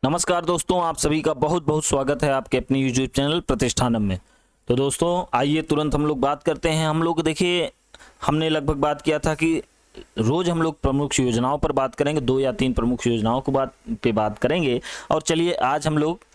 नमस्कार दोस्तों, आप सभी का बहुत बहुत स्वागत है आपके अपने यूट्यूब चैनल प्रतिष्ठानम में। तो दोस्तों आइए तुरंत हम लोग बात करते हैं। हम लोग देखिए, हमने लगभग बात किया था कि रोज़ हम लोग प्रमुख योजनाओं पर बात करेंगे, 2 या 3 प्रमुख योजनाओं को बात करेंगे। और चलिए आज हम लोग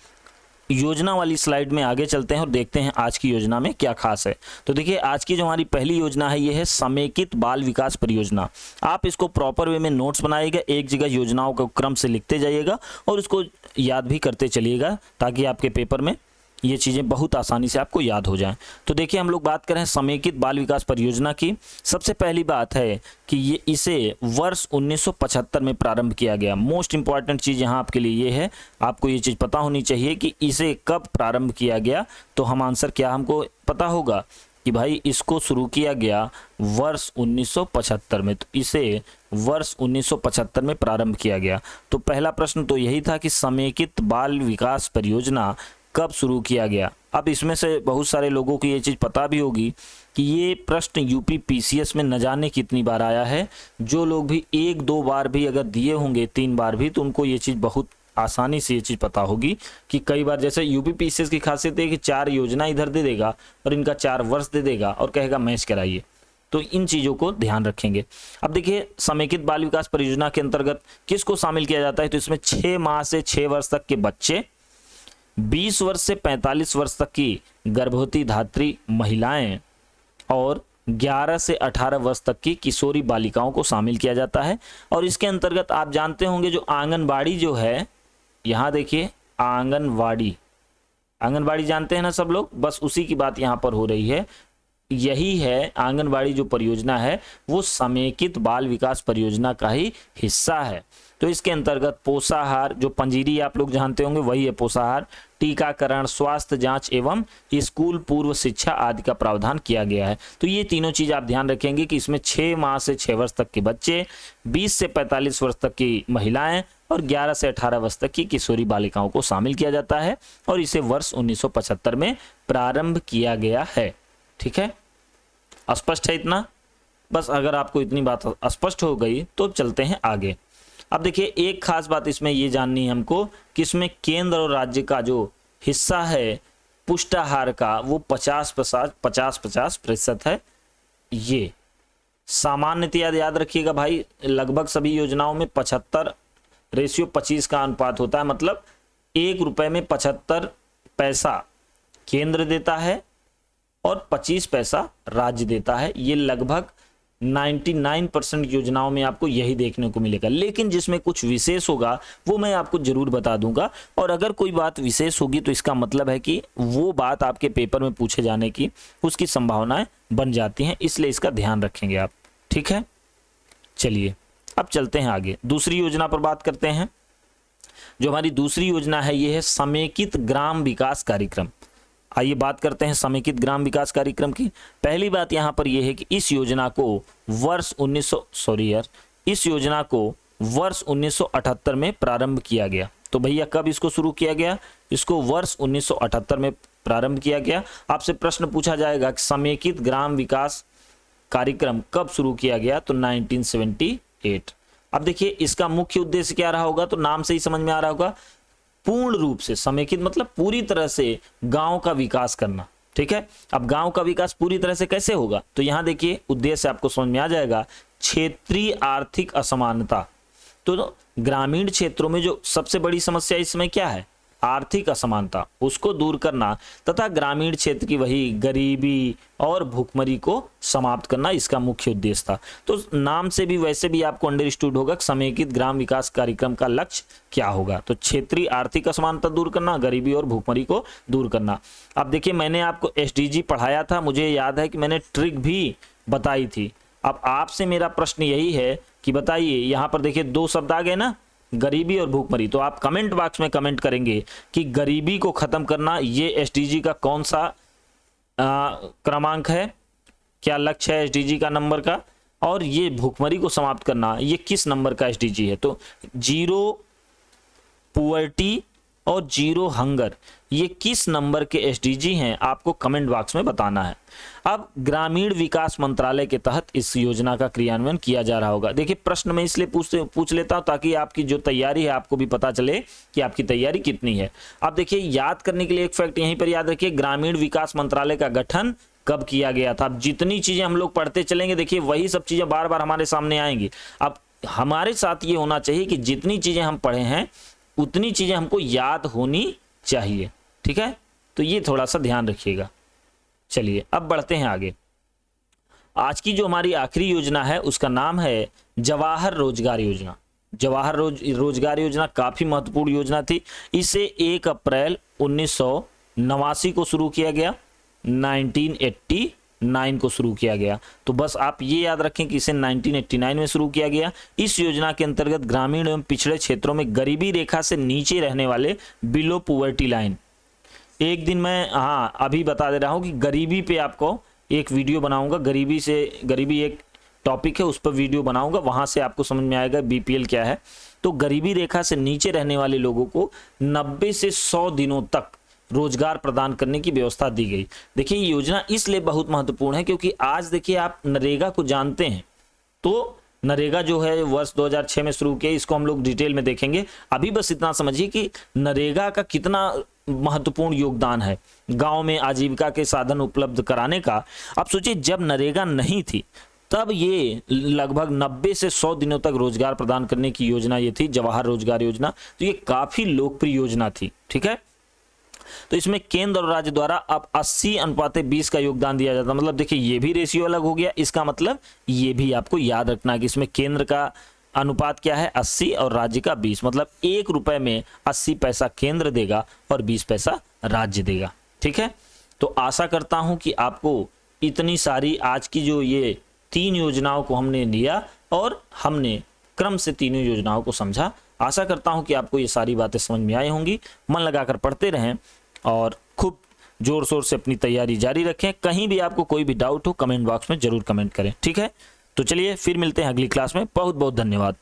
योजना वाली स्लाइड में आगे चलते हैं और देखते हैं आज की योजना में क्या खास है। तो देखिए, आज की जो हमारी पहली योजना है ये है समेकित बाल विकास परियोजना। आप इसको प्रॉपर वे में नोट्स बनाइएगा, एक जगह योजनाओं का क्रम से लिखते जाइएगा और उसको याद भी करते चलिएगा ताकि आपके पेपर में ये चीज़ें बहुत आसानी से आपको याद हो जाएं। तो देखिए, हम लोग बात करें समेकित बाल विकास परियोजना की। सबसे पहली बात है कि इसे वर्ष 1975 में प्रारंभ किया गया। मोस्ट इंपॉर्टेंट चीज़ यहाँ आपके लिए ये है, आपको ये चीज़ पता होनी चाहिए कि इसे कब प्रारंभ किया गया। तो हम आंसर क्या हमको पता होगा कि भाई इसको शुरू किया गया वर्ष 1975 में। तो इसे वर्ष 1975 में प्रारंभ किया गया। तो पहला प्रश्न तो यही था कि समेकित बाल विकास परियोजना कब शुरू किया गया। अब इसमें से बहुत सारे लोगों को ये चीज़ पता भी होगी कि ये प्रश्न यूपी पीसीएस में न जाने कितनी बार आया है। जो लोग भी 1-2 बार भी अगर दिए होंगे, 3 बार भी, तो उनको ये चीज़ बहुत आसानी से ये चीज़ पता होगी कि कई बार जैसे यूपी पीसीएस की खासियत है कि 4 योजना इधर दे देगा और इनका 4 वर्ष दे देगा और कहेगा मैच कराइए। तो इन चीज़ों को ध्यान रखेंगे। अब देखिए, समेकित बाल विकास परियोजना के अंतर्गत किसको शामिल किया जाता है। तो इसमें 6 माह से 6 वर्ष तक के बच्चे, 20 वर्ष से 45 वर्ष तक की गर्भवती धात्री महिलाएं और 11 से 18 वर्ष तक की किशोरी बालिकाओं को शामिल किया जाता है। और इसके अंतर्गत आप जानते होंगे जो आंगनबाड़ी जो है, यहाँ देखिए आंगनबाड़ी जानते हैं ना सब लोग, बस उसी की बात यहाँ पर हो रही है। यही है आंगनबाड़ी जो परियोजना है वो समेकित बाल विकास परियोजना का ही हिस्सा है। तो इसके अंतर्गत पोषाहार, जो पंजीरी आप लोग जानते होंगे वही है पोषाहार, टीकाकरण, स्वास्थ्य जांच एवं स्कूल पूर्व शिक्षा आदि का प्रावधान किया गया है। तो ये तीनों चीज आप ध्यान रखेंगे कि इसमें 6 माह से 6 वर्ष तक के बच्चे, 20 से 45 वर्ष तक की महिलाएं और 11 से 18 वर्ष तक की किशोरी बालिकाओं को शामिल किया जाता है और इसे वर्ष 1975 में प्रारंभ किया गया है। ठीक है, स्पष्ट है इतना? बस अगर आपको इतनी बात स्पष्ट हो गई तो चलते हैं आगे। अब देखिए, एक खास बात इसमें ये जाननी है हमको कि इसमें केंद्र और राज्य का जो हिस्सा है पुष्टाहार का वो 50-50% है। ये सामान्यतः याद रखिएगा भाई, लगभग सभी योजनाओं में 75:25 का अनुपात होता है। मतलब 1 रुपए में 75 पैसा केंद्र देता है और 25 पैसा राज्य देता है। ये लगभग 99% योजनाओं में आपको यही देखने को मिलेगा। लेकिन जिसमें कुछ विशेष होगा वो मैं आपको जरूर बता दूंगा। और अगर कोई बात विशेष होगी तो इसका मतलब है कि वो बात आपके पेपर में पूछे जाने की उसकी संभावनाएं बन जाती हैं, इसलिए इसका ध्यान रखेंगे आप। ठीक है, चलिए अब चलते हैं आगे, दूसरी योजना पर बात करते हैं। जो हमारी दूसरी योजना है ये है समेकित ग्राम विकास कार्यक्रम। आइए बात करते हैं समेकित ग्राम विकास कार्यक्रम की। पहली बात यहाँ पर यह है कि इस योजना को वर्ष 1978 में प्रारंभ किया गया। तो भैया कब इसको शुरू किया गया? इसको वर्ष 1978 में प्रारंभ किया गया। आपसे प्रश्न पूछा जाएगा कि समेकित ग्राम विकास कार्यक्रम कब शुरू किया गया? तो 1978। अब देखिए, इसका मुख्य उद्देश्य क्या रहा होगा? तो नाम से ही समझ में आ रहा होगा, पूर्ण रूप से समेकित मतलब पूरी तरह से गांव का विकास करना। ठीक है, अब गांव का विकास पूरी तरह से कैसे होगा? तो यहां देखिए उद्देश्य आपको समझ में आ जाएगा। क्षेत्रीय आर्थिक असमानता, तो ग्रामीण क्षेत्रों में जो सबसे बड़ी समस्या इस समय क्या है? आर्थिक असमानता, उसको दूर करना तथा ग्रामीण क्षेत्र की वही गरीबी और भूखमरी को समाप्त करना इसका मुख्य उद्देश्य था। तो नाम से भी वैसे भी आपको अंडरस्टूड होगा कि समेकित ग्राम विकास कार्यक्रम का लक्ष्य क्या होगा। तो क्षेत्रीय आर्थिक असमानता दूर करना, गरीबी और भूखमरी को दूर करना। अब देखिए, मैंने आपको एसडीजी पढ़ाया था, मुझे याद है कि मैंने ट्रिक भी बताई थी। अब आपसे मेरा प्रश्न यही है कि बताइए, यहाँ पर देखिए 2 शब्द आ गए ना, गरीबी और भूखमरी। तो आप कमेंट बॉक्स में कमेंट करेंगे कि गरीबी को खत्म करना ये एसडीजी का कौन सा क्रमांक है, क्या लक्ष्य है एसडीजी का नंबर का, और ये भूखमरी को समाप्त करना ये किस नंबर का एसडीजी है। तो 0 पुअर्टी और जीरो हंगर ये किस नंबर के एसडीजी हैं, आपको कमेंट बॉक्स में बताना है। अब ग्रामीण विकास मंत्रालय के तहत इस योजना का क्रियान्वयन किया जा रहा होगा। देखिए प्रश्न मैं इसलिए पूछ लेता हूं ताकि आपकी जो तैयारी है आपको भी पता चले कि आपकी तैयारी कितनी है। अब देखिए याद करने के लिए एक फैक्ट यहीं पर याद रखिए, ग्रामीण विकास मंत्रालय का गठन कब किया गया था। अब जितनी चीजें हम लोग पढ़ते चलेंगे देखिए वही सब चीजें बार बार हमारे सामने आएंगी। अब हमारे साथ ये होना चाहिए कि जितनी चीजें हम पढ़े हैं उतनी चीजें हमको याद होनी चाहिए, ठीक है, तो ये थोड़ा सा ध्यान रखिएगा। चलिए अब बढ़ते हैं आगे। आज की जो हमारी आखिरी योजना है उसका नाम है जवाहर रोजगार योजना। जवाहर रोजगार योजना काफी महत्वपूर्ण योजना थी। इसे 1 अप्रैल 1989 को शुरू किया गया, 1989 को शुरू किया गया। तो बस आप ये याद रखें कि इसे 1989 में शुरू किया गया। इस योजना के अंतर्गत ग्रामीण एवं पिछड़े क्षेत्रों में गरीबी रेखा से नीचे रहने वाले, बिलो पुवर्टी लाइन, एक दिन मैं अभी बता दे रहा हूँ कि गरीबी पे आपको एक वीडियो बनाऊंगा। गरीबी एक टॉपिक है, उस पर वीडियो बनाऊंगा, वहां से आपको समझ में आएगा बीपीएल क्या है। तो गरीबी रेखा से नीचे रहने वाले लोगों को 90 से 100 दिनों तक रोजगार प्रदान करने की व्यवस्था दी गई। देखिए ये योजना इसलिए बहुत महत्वपूर्ण है क्योंकि आज देखिए आप नरेगा को जानते हैं, तो नरेगा जो है वर्ष 2006 में शुरू किया, इसको हम लोग डिटेल में देखेंगे। अभी बस इतना समझिए कि नरेगा का कितना महत्वपूर्ण योगदान है गांव में आजीविका के साधन उपलब्ध कराने का। अब सोचिए जब नरेगा नहीं थी तब ये लगभग 90 से 100 दिनों तक रोजगार प्रदान करने की योजना ये थी, जवाहर रोजगार योजना। तो ये काफी लोकप्रिय योजना थी, ठीक है। तो इसमें केंद्र और राज्य द्वारा अब 80:20 का योगदान दिया जाता। मतलब देखिए ये भी रेशियो अलग हो गया, इसका मतलब ये भी आपको याद रखना कि इसमें केंद्र का अनुपात क्या है 80 और राज्य का 20। मतलब 1 रुपए में 80 पैसा केंद्र देगा और 20 पैसा राज्य देगा, ठीक है। तो आशा करता हूं कि आपको इतनी सारी आज की जो ये 3 योजनाओं को हमने लिया और हमने क्रम से तीनों योजनाओं को समझा। आशा करता हूं कि आपको ये सारी बातें समझ में आई होंगी। मन लगाकर पढ़ते रहें और खूब जोर शोर से अपनी तैयारी जारी रखें। कहीं भी आपको कोई भी डाउट हो कमेंट बॉक्स में जरूर कमेंट करें, ठीक है। तो चलिए फिर मिलते हैं अगली क्लास में। बहुत बहुत धन्यवाद।